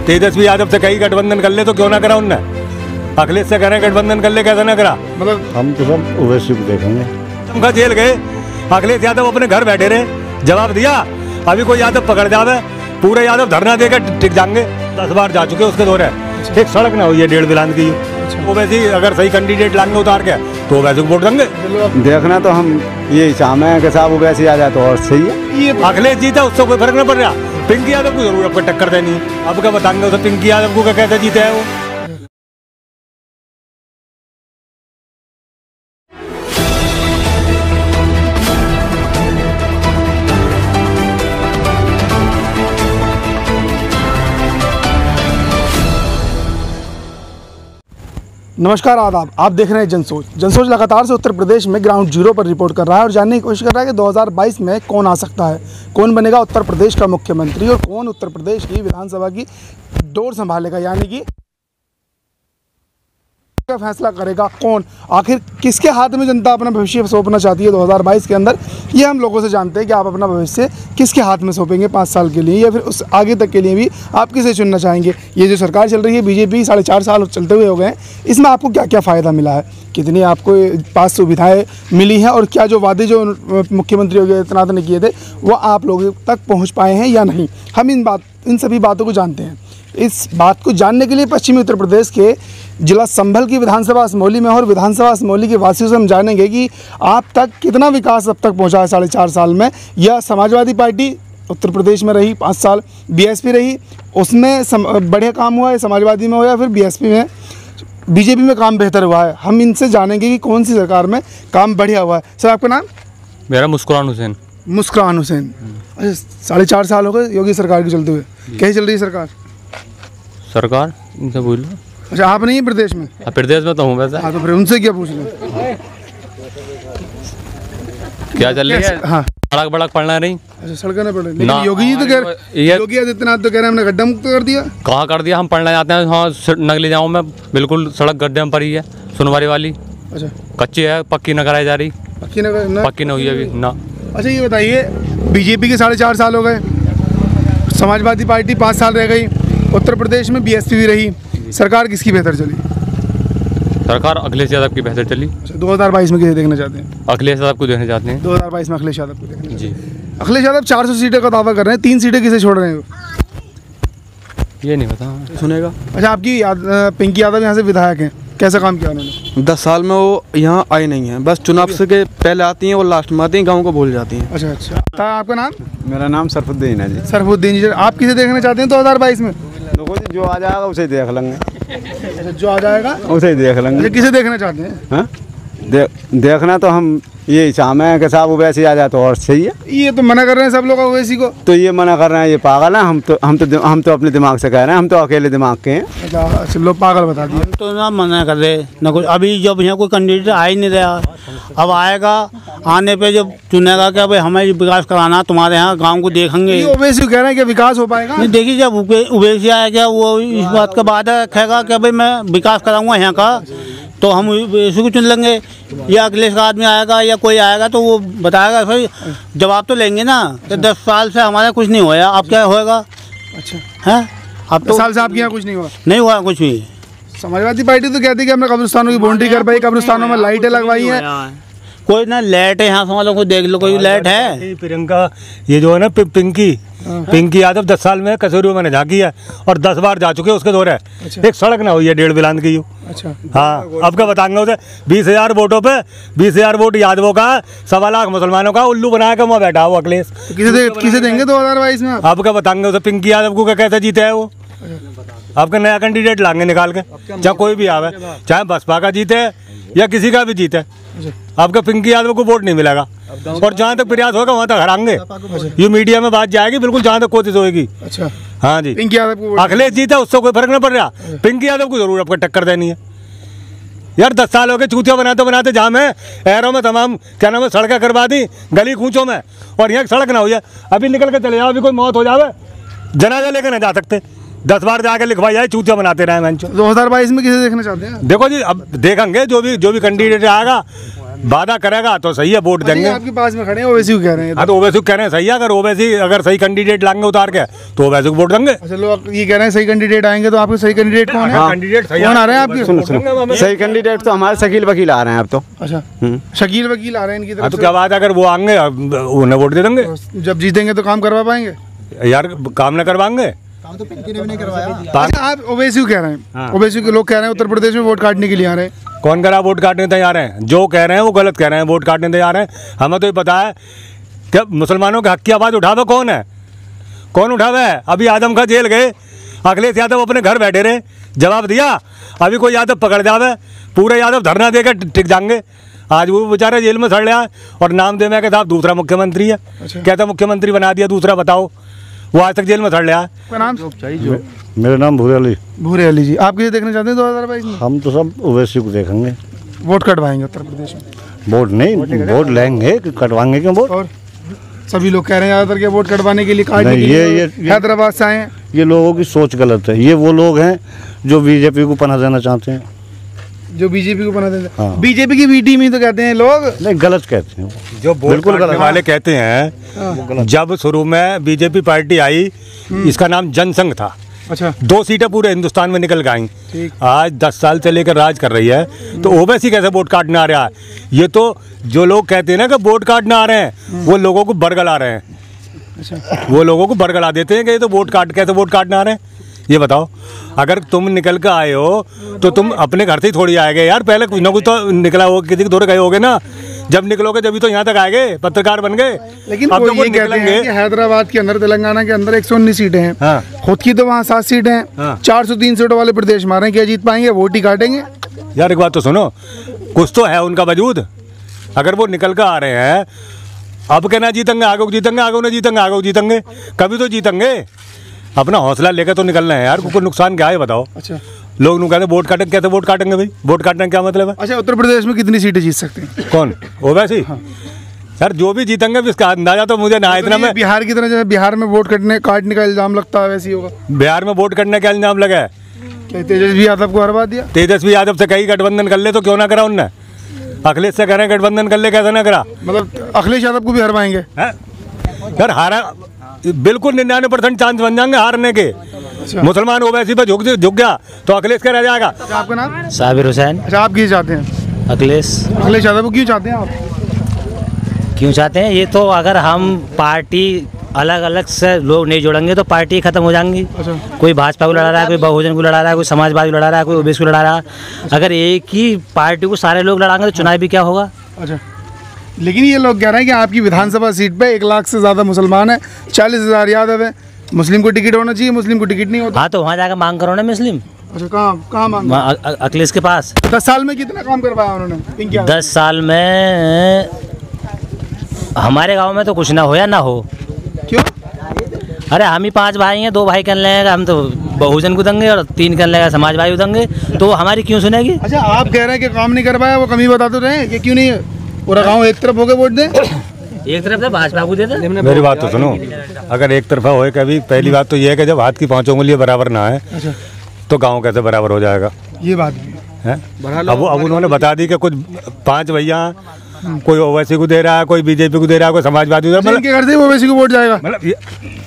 तेजस्वी यादव से कहीं गठबंधन कर ले तो क्यों ना करा उनने? अखिलेश से करें गठबंधन कर ले, कैसे ना करा? मतलब हम तो सब ओवैसी को देखेंगे। उनका जेल गए, अखिलेश यादव अपने घर बैठे रहे, जवाब दिया। अभी कोई यादव पकड़ जावे, पूरे यादव धरना देकर टिक जाएंगे। 10 बार जा चुके उसके दौरे। एक सड़क ना हुई है 1.5 बिलान की। ओवैसी अगर सही कैंडिडेट लाएंगे उतार के तो ओवैसी को वोट देंगे। देखना तो हम यही चाहते हैं कि साहब ओवैसी आ जाए तो और सही है। ये अखिलेश जीता उससे कोई फर्क नहीं पड़ रहा। पिंकी यादव को जरूर आपको टक्कर देनी है। अब क्या बताएंगे उसे पिंकी यादव को कैसे जीते है वो? नमस्कार, आदाब। आप देख रहे हैं जनसोच। जनसोच लगातार से उत्तर प्रदेश में ग्राउंड जीरो पर रिपोर्ट कर रहा है और जानने की कोशिश कर रहा है कि 2022 में कौन आ सकता है, कौन बनेगा उत्तर प्रदेश का मुख्यमंत्री और कौन उत्तर प्रदेश की विधानसभा की डोर संभालेगा, यानी कि का फैसला करेगा कौन। आखिर किसके हाथ में जनता अपना भविष्य सौंपना चाहती है 2022 के अंदर, ये हम लोगों से जानते हैं कि आप अपना भविष्य किसके हाथ में सौंपेंगे 5 साल के लिए, या फिर उस आगे तक के लिए भी आप किसे चुनना चाहेंगे। ये जो सरकार चल रही है बीजेपी, 4.5 साल चलते हुए हो गए हैं, इसमें आपको क्या क्या फ़ायदा मिला है, कितनी आपको पास सुविधाएँ मिली हैं और क्या जो वादे जो मुख्यमंत्री योगी आदित्यनाथ ने किए थे वो आप लोगों तक पहुँच पाए हैं या नहीं। हम इन सभी बातों को जानते हैं। इस बात को जानने के लिए पश्चिमी उत्तर प्रदेश के जिला संभल की विधानसभा असमौली में और विधानसभा असमौली के वासियों से हम जानेंगे कि आप तक कितना विकास अब तक पहुंचा है 4.5 साल में। या समाजवादी पार्टी उत्तर प्रदेश में रही 5 साल, बीएसपी रही, उसमें बढ़िया काम हुआ है समाजवादी में हो या फिर बीएसपी में, बीजेपी में काम बेहतर हुआ है। हम इनसे जानेंगे कि कौन सी सरकार में काम बढ़िया हुआ है। सर, आपका नाम? मेरा मुस्कुरान हुसैन। मुस्कुरान हुसैन। अच्छा, 4.5 साल हो गए योगी सरकार के चलते हुए। कैसी चल रही है सरकार? सरकार इनसे बोल लो। अच्छा, आप नहीं है प्रदेश में? प्रदेश में तो हूँ वैसे। हाँ, तो फिर उनसे क्या पूछ लें, क्या चल रही है? हाँ, सड़क बड़क पड़ना नहीं। अच्छा, सड़कें नहीं पड़ रही, लेकिन योगी जी तो कह रहे, योगी आदित्यनाथ तो कह रहे हैं हमने गड्ढा मुक्त कर दिया। कहाँ कर दिया? हम पढ़ने जाते हैं, हाँ नगली जाऊँ में बिल्कुल सड़क गड्ढे में पड़ी है, सुनवारी वाली। अच्छा, कच्ची है, पक्की न कराई जा रही। पक्की न हुई अभी ना। अच्छा, ये बताइए, बीजेपी के 4.5 साल हो गए, समाजवादी पार्टी 5 साल रह गई, उत्तर प्रदेश में बीएसपी भी रही, सरकार किसकी बेहतर चली? सरकार अखिलेश यादव की बेहतर चली। 2022 में किसे देखना चाहते हैं? अखिलेश यादव को देखना चाहते हैं। 2022 में अखिलेश यादव को देखना जी। अखिलेश यादव 400 सीटें का दावा कर रहे हैं, 3 सीटें किसे छोड़ रहे हैं? ये नहीं पता, सुनेगा। अच्छा, आपकी पिंकी यादव यहाँ से विधायक हैं, कैसा काम किया उन्होंने? 10 साल में वो यहाँ आई नहीं है, बस चुनाव से के पहले आती हैं और लास्ट में आती हैं, गाँव को भूल जाती हैं। अच्छा अच्छा, आपका नाम? मेरा नाम सरफुद्दीन है जी। सरफुद्दीन जी, आप किसे देखना चाहते हैं 2022 में? देखो जी, जो आ जाएगा उसे देख लेंगे। अच्छा, जो आ जाएगा उसे देख लेंगे। अच्छा, किसे देखना चाहते हैं? हाँ, देखना तो हम यही चाहते हैं कि साहब ओवैसी आ जाए तो और सही है। ये तो मना कर रहे हैं सब लोग ओवैसी को। तो ये मना कर रहे हैं, ये पागल है। हम तो अपने दिमाग से कह रहे हैं, हम तो अकेले दिमाग के हैं। अच्छा, लोग पागल बता दिए। तो ना मना कर रहे ना कुछ। अभी जब यहाँ कोई कैंडिडेट आ ही नहीं रहा, अब आएगा, आने पे जब चुनेगा कि भाई हमें विकास कराना तुम्हारे यहाँ गांव को देखेंगे। ओवैसी कह रहे हैं कि विकास हो पाएगा? नहीं, देखिए जब ओवैसी आएगा वो इस बात का वादा रखेगा कि भाई मैं विकास कराऊंगा यहाँ का, तो हम ओवैसी को चुन लेंगे। या अखिलेश का आदमी आएगा या कोई आएगा तो वो बताएगा, भाई जवाब तो लेंगे ना कि 10 साल से हमारा कुछ नहीं हुआ, अब क्या होएगा? अच्छा है, अब 10 साल से आपके यहाँ कुछ नहीं हुआ? नहीं हुआ कुछ भी। समाजवादी पार्टी तो कहती है कि हमने कब्रिस्तानों की बाउंड्री कर पाई, कब्रिस्तानों में लाइटें लगवाई हैं। कोई ना लाइट है यहाँ वालों को देख लो, कोई लाइट है? प्रियंका ये जो है ना पिंकी यादव 10 साल में कसौरियों में झाँकी है और 10 बार जा चुके उसके दौरे। एक सड़क ना हुई है 1.5 बिलान की। अच्छा, हाँ, अब क्या बताएंगे उसे? 20,000 वोटों पे 20,000 वोट यादवों का, 1.25 लाख मुसलमानों का उल्लू बनाया के वहाँ बैठा हो अखिलेश। किसे देंगे 2022 में? अब क्या बताएंगे उसे? पिंकी यादव को कैसे जीते है वो? आपका नया कैंडिडेट लाएंगे निकाल के, चाहे कोई भी आवे, चाहे बसपा का जीते या किसी का भी जीते, आपका पिंकी यादव को वोट नहीं मिलेगा। और जहाँ तक प्रयास होगा वहाँ तक हराएंगे। ये मीडिया में बात जाएगी बिल्कुल, जहाँ तक कोशिश होगी। अच्छा, हाँ जी, पिंकी यादव को अखिलेश जीता उससे कोई फर्क नहीं पड़ रहा, पिंकी यादव को जरूर आपको टक्कर देनी है। यार 10 साल हो गए चूतिया बनाते जहाँ में एरों में तमाम क्या नाम है सड़कें करवा दी गली कूचों में, और यहाँ सड़क ना हो जाए। अभी निकल के चले जाओ, अभी कोई मौत हो जावे जनाजा लेकर नहीं जा सकते, 10 बार जाके लिखवाई जाए, चूतिया बनाते रहे। 2022 में किसे देखना चाहते हैं? देखो जी, अब देखेंगे जो भी कैंडिडेट आएगा वादा करेगा तो सही है, वोट देंगे। आपके पास में खड़े हैं ओवैसी को कह रहे हैं। हाँ तो ओवैसी कह रहे हैं सही है, अगर ओवैसी अगर सही कैंडिडेट लाएंगे उतार के तो ओवैसी को वोट देंगे। अच्छा, लोग ये कह रहे हैं सही कैंडिडेट आएंगे, तो आपके सही कैंडिडेट कौन है? कैंडिडेट सही कौन आ रहे हैं आपके? सुनो सही कैंडिडेट तो हमारे शकील वकील आ रहे हैं अब तो। अच्छा, शकील वकील आ रहे हैं इनकी हाँ तरफ तो क्या बात है, अगर वो आएंगे उन्हें वोट दे देंगे। से। जब जीतेंगे तो काम करवा पाएंगे यार काम न करवाएंगे। अच्छा, आप ओवैसी को कह रहे हैं, ओवैसी के लोग कह रहे हैं उत्तर प्रदेश में वोट काटने के लिए आ रहे हैं। कौन कह रहा है वोट काटने तैयार हैं? जो कह रहे हैं वो गलत कह रहे हैं, वोट काटने तैयार हैं। हमें तो ये पता है कि मुसलमानों के हक की आवाज़ उठावे कौन है, कौन उठावे है? अभी आदम खां जेल गए, अखिलेश यादव अपने घर बैठे रहे, जवाब दिया। अभी कोई यादव पकड़ जावे, पूरे यादव धरना देकर टिक जाएंगे। आज वो बेचारा जेल में सड़ रहा है और नाम दे में के साहब दूसरा मुख्यमंत्री है। कहता मुख्यमंत्री बना दिया, दूसरा बताओ। वो आज तक जेल में सड़ रहा है। आपका नाम? मेरा नाम भूरे अली। भूरे अली जी, आप किसे देखना चाहते हैं 2022 में? हम तो सब ओवैसी को देखेंगे। वोट कटवाएंगे उत्तर प्रदेश में? वोट नहीं, वोट लेंगे, कटवाएंगे क्यों वोट? और सभी लोग कह रहे हैं ज़्यादातर के वोट कटवाने के लिए काटने नहीं, के लिए ये हैदराबाद से आए हैं। ये लोगों की सोच गलत है। ये वो लोग हैं जो बीजेपी को पनाह देना चाहते हैं, जो बीजेपी को बना देते हैं। हाँ। बीजेपी की बी टीम ही तो कहते हैं लोग। नहीं गलत कहते हैं। जो बिल्कुल गलत वाले कहते हैं, जब शुरू में बीजेपी पार्टी आई इसका नाम जनसंघ था। अच्छा, 2 सीटें पूरे हिंदुस्तान में निकल गई। ठीक। आज 10 साल से लेकर राज कर रही है, तो ओवैसी कैसे वोट काटने आ रहा है? ये तो जो लोग कहते हैं ना कि वोट काटने आ रहे हैं, वो लोगों को बरगला रहे हैं। अच्छा, वो लोगों को बरगला देते हैं कि ये तो वोट कैसे वोट काटने आ रहे हैं। ये बताओ, अगर तुम निकल कर आए हो तो तुम अपने घर से ही थोड़ी आएगे यार, पहले कुछ ना कुछ तो निकला हो, किसी के दौरे गए होगे ना। जब निकलोगे जब तो यहाँ तक आएंगे, पत्रकार बन गए। लेकिन अब वो तो ये कहते हैं कि हैदराबाद के अंदर, तेलंगाना के अंदर 119 सीटें हैं। हाँ। खुद की तो वहाँ 7 सीटें हैं। हाँ। 403 सीटों वाले प्रदेश मारे, क्या जीत पाएंगे? वोट ही काटेंगे। यार एक बात तो सुनो, कुछ तो है उनका वजूद। अगर वो निकल कर आ रहे हैं, अब कहना जीतेंगे, आगे जीतेंगे, आगे नहीं जीतेंगे, आगे जीतेंगे, कभी तो जीतेंगे। अपना हौसला लेकर तो निकलना है यार, कोई नुकसान क्या है बताओ। अच्छा, लोग नु कहते वोट काटेंगे, कैसे वोट काटेंगे भाई? वोट काटने का क्या मतलब है? अच्छा, उत्तर प्रदेश में कितनी सीटें जीत सकते हैं? कौन ओवैसी? यार जो भी जीतेंगे इसका अंदाजा तो मुझे ना इतना। ये बिहार की तरह, जैसे बिहार में वोट काटने का इल्जाम लगता है, वैसे ही होगा। बिहार में वोट करने का इल्जाम लगा है। क्या तेजस्वी यादव को हरवा दिया? तेजस्वी यादव से कहीं गठबंधन कर ले तो क्यों ना करा उनने? अखिलेश से करें गठबंधन कर ले, कैसे ना करा? मतलब अखिलेश यादव को भी हरवाएंगे? हैं? यार हारा बिल्कुल 99% चांस बन जाएंगे हारने के। मुसलमान ओवैसी पे झुक गया तो अखिलेश का रह जाएगा। अच्छा, आपका नाम? साबिर हुसैन। अच्छा, आप किसे चाहते हैं? अखिलेश यादव को क्यों चाहते हैं आप? क्यों चाहते हैं? ये तो अगर हम पार्टी अलग अलग से लोग नहीं जोड़ेंगे तो पार्टी खत्म हो जाएंगी। अच्छा, कोई भाजपा को लड़ा रहा है, कोई बहुजन को लड़ा रहा है, कोई समाजवादी को लड़ा रहा है, कोई ओबीसी को लड़ा रहा है। अगर एक ही पार्टी को सारे लोग लड़ाएंगे तो चुनाव भी क्या होगा? अच्छा, लेकिन ये लोग कह रहे हैं कि आपकी विधानसभा सीट पे 1 लाख से ज़्यादा मुसलमान है, 40,000 यादव है, मुस्लिम को टिकट होना चाहिए, मुस्लिम को टिकट नहीं होता। हाँ तो वहाँ जाकर मांग करो ना मुस्लिम। अच्छा, कहाँ मांग? अखिलेश के पास। 10 साल में कितना काम करवाया उन्होंने? 10 साल में हमारे गांव में तो कुछ ना हो या ना हो। क्यों? अरे हम ही 5 भाई हैं, 2 भाई कर लेंगे, हम तो बहुजन को देंगे और 3 कर लेगा समाजवादी को देंगे, तो हमारी क्यों सुनेगी? अच्छा, आप कह रहे हैं कि काम नहीं कर पाया, वो कमी बता तो रहे हैं कि क्यों नहीं है? पूरा गाँव एक तरफ हो गए वोट दें? एक तरफ से भाजपा को देते। मेरी बात तो सुनो, अगर एक तरफा होए कभी, पहली बात तो ये है कि जब हाथ की 5 उंगलियां बराबर ना है तो गांव कैसे बराबर हो जाएगा? ये बात भी है। अब उन्होंने बता दी कि कुछ 5 भैया, कोई ओवैसी को दे रहा है, कोई बीजेपी को दे रहा है, कोई समाजवादी को दे रहा है। इनके घर से ओवैसी को वोट जाएगा?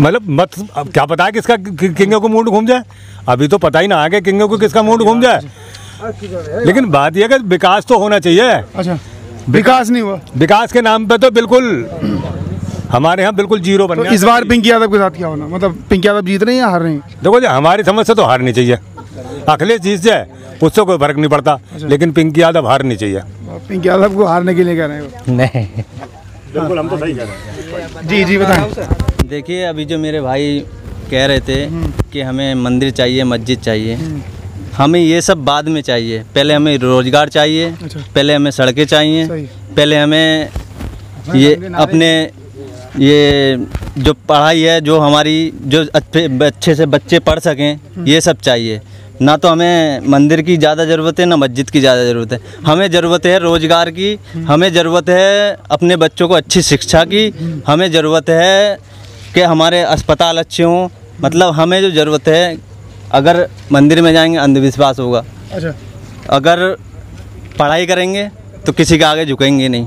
मतलब मत अब क्या पता है किसका किंगे को मूड घूम जाए? अभी तो पता ही ना है कि किंगे को किसका मूड घूम जाए। लेकिन बात यह है कि विकास तो होना चाहिए। अच्छा, विकास नहीं हुआ? विकास के नाम पे तो बिल्कुल हमारे यहाँ बिल्कुल जीरो बन गया। इस बार पिंकी यादव के साथ क्या होना? मतलब पिंकी यादव जीत रही है या हार रही है? देखो जी, हमारी समझ से तो हारनी चाहिए। अखिलेश जीत जाए उससे कोई फर्क नहीं पड़ता, लेकिन पिंकी यादव हारनी चाहिए। पिंकी यादव को हारने के लिए कह रहे हैं? नहीं, बिल्कुल हम तो सही कह रहे हैं। जी बताएं। देखिए, अभी जो मेरे भाई कह रहे थे कि हमें मंदिर चाहिए, मस्जिद चाहिए, हमें ये सब बाद में चाहिए। पहले हमें रोजगार चाहिए, पहले हमें सड़कें चाहिए, पहले हमें ये अपने ये जो पढ़ाई है, जो हमारी जो अच्छे से बच्चे पढ़ सकें, ये सब चाहिए। ना तो हमें मंदिर की ज़्यादा ज़रूरत है, ना मस्जिद की ज़्यादा ज़रूरत है। हमें ज़रूरत है रोज़गार की, हमें ज़रूरत है अपने बच्चों को अच्छी शिक्षा की, हमें ज़रूरत है कि हमारे अस्पताल अच्छे हों। मतलब हमें जो ज़रूरत है, अगर मंदिर में जाएंगे अंधविश्वास होगा, अच्छा, अगर पढ़ाई करेंगे तो किसी के आगे झुकेंगे नहीं,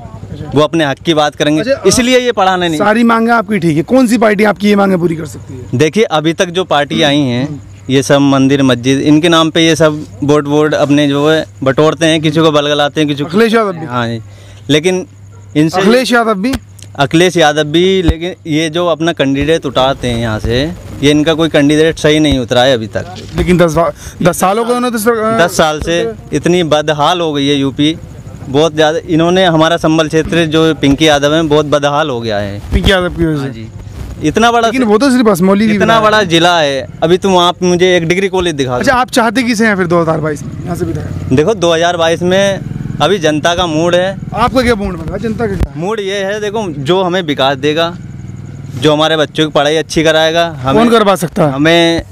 वो अपने हक की बात करेंगे। इसलिए ये पढ़ाना नहीं। सारी मांगे आपकी ठीक है, कौन सी पार्टी आपकी ये मांगे पूरी कर सकती है? देखिए अभी तक जो पार्टी आई हैं, ये सब मंदिर मस्जिद इनके नाम पे ये सब वोट अपने जो है बटोरते हैं, किसी को बलगलाते हैं, किसी को। अखिलेश यादव भी? हाँ जी, लेकिन इनसे अखिलेश यादव भी, लेकिन ये जो अपना कैंडिडेट उतारते हैं यहाँ से, ये इनका कोई कैंडिडेट सही नहीं उतरा है अभी तक। लेकिन 10 सालों को 10 साल से इतनी बदहाल हो गई है यूपी, बहुत ज़्यादा। इन्होंने हमारा संबल क्षेत्र जो पिंकी यादव है बहुत बदहाल हो गया है पिंकी यादव की वजह से। इतना बड़ा, लेकिन वो तो सिर्फ असमौली, इतना बड़ा जिला है। अभी तुम आप मुझे एक डिग्री कॉलेज दिखा। अच्छा, आप चाहते किसे हैं फिर 2022 में? यहाँ से भी देखो 2022 में अभी जनता का मूड है। आपका क्या मूड बना? जनता का मूड ये है, देखो जो हमें विकास देगा, जो हमारे बच्चों की पढ़ाई अच्छी कराएगा, कौन करवा सकता है? हमें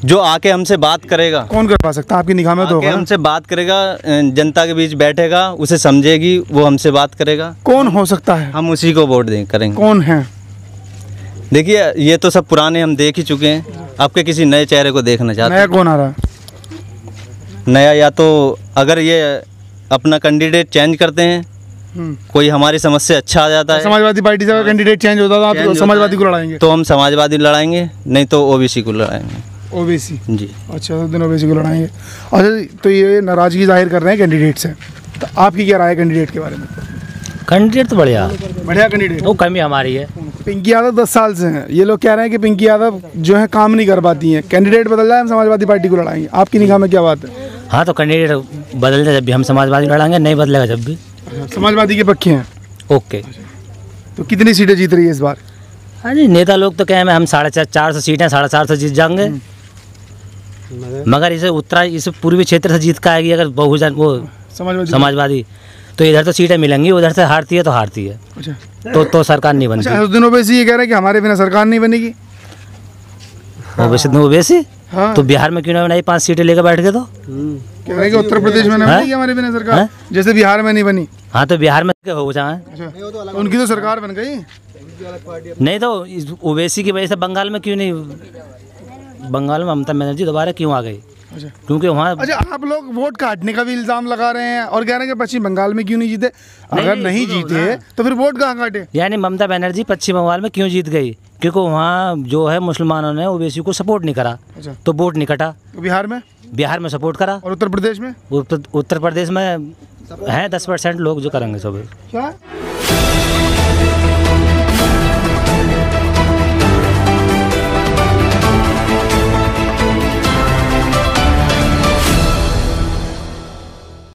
जो आके हमसे बात करेगा। कौन करवा सकता है आपकी निगाह में? तो हमसे बात करेगा, जनता के बीच बैठेगा, उसे समझेगी, वो हमसे बात करेगा। कौन हो सकता है? हम उसी को वोट करेंगे। कौन है? देखिए ये तो सब पुराने हम देख ही चुके हैं, आपके किसी नए चेहरे को देखना चाहते हैं? नया कौन आ रहा है? नया या तो अगर ये अपना कैंडिडेट चेंज करते हैं, कोई हमारी समस्या अच्छा आ जाता है। समाजवादी पार्टी से कैंडिडेट चेंज होता था, आप समाजवादी को लड़ाएंगे? तो हम समाजवादी लड़ाएंगे, नहीं तो ओबीसी को लड़ाएंगे। ओबीसी जी। अच्छा, तो दिन ओबीसी को लड़ाएंगे। अच्छा, तो ये नाराजगी जाहिर कर रहे हैं कैंडिडेट से, तो आपकी क्या राय है कैंडिडेट के बारे में? कैंडिडेट तो बढ़िया कैंडिडेट। वो कमी हमारी है। पिंकी यादव 10 साल से हैं, ये लोग कह रहे हैं कि पिंकी यादव जो है काम नहीं कर पाती हैं, कैंडिडेट बदल जाए हम समाजवादी पार्टी को लड़ाएंगे। आपकी निगाह में क्या बात है? हाँ, तो कैंडिडेट बदल जाए जब भी हम समाजवादी लड़ाएंगे, नहीं बदलेगा जब भी। समाजवादी के पक्के हैं? ओके। तो कितनी सीटें जीत रही है इस बार? हाँ जी, नेता लोग तो कहे हम 450 सीटें 450 जीत जाएंगे, मगर इसे पूर्वी क्षेत्र से जीत का आएगी अगर बहुजन वो समाजवादी, तो इधर तो सीटें मिलेंगी, उधर से हारती है तो हारती है। अच्छा। तो सरकार नहीं बनती। अच्छा, दिन ओवैसी ये कह रहे हैं कि हमारे बिना सरकार नहीं बनेगी। ओवैसी हाँ। तो बिहार में क्यों नहीं बनाई? 5 सीटें लेकर बैठ गए तो कह रहे हैं कि उत्तर प्रदेश में नहीं बनेगी हमारे बिना सरकार, जैसे बिहार में नहीं बनी। हाँ, तो बिहार में हो जाए। अच्छा, उनकी तो सरकार बन गई। नहीं तो ओवैसी की वजह से बंगाल में क्यों नहीं? बंगाल में ममता बनर्जी दोबारा क्यों आ गई? अच्छा। क्योंकि वहाँ। अच्छा, आप लोग वोट काटने का भी इल्जाम लगा रहे हैं और कह रहे हैं कि पश्चिम बंगाल में क्यों नहीं जीते? अगर नहीं जीते तो फिर वोट कहाँ काटे? यानी ममता बनर्जी पश्चिम बंगाल में क्यों जीत गई? क्योंकि वहाँ जो है मुसलमानों ने ओबीसी को सपोर्ट नहीं करा। अच्छा। तो वोट नहीं कटा। तो बिहार में सपोर्ट करा। और उत्तर प्रदेश में? उत्तर प्रदेश में है 10% लोग जो करेंगे सब। क्या?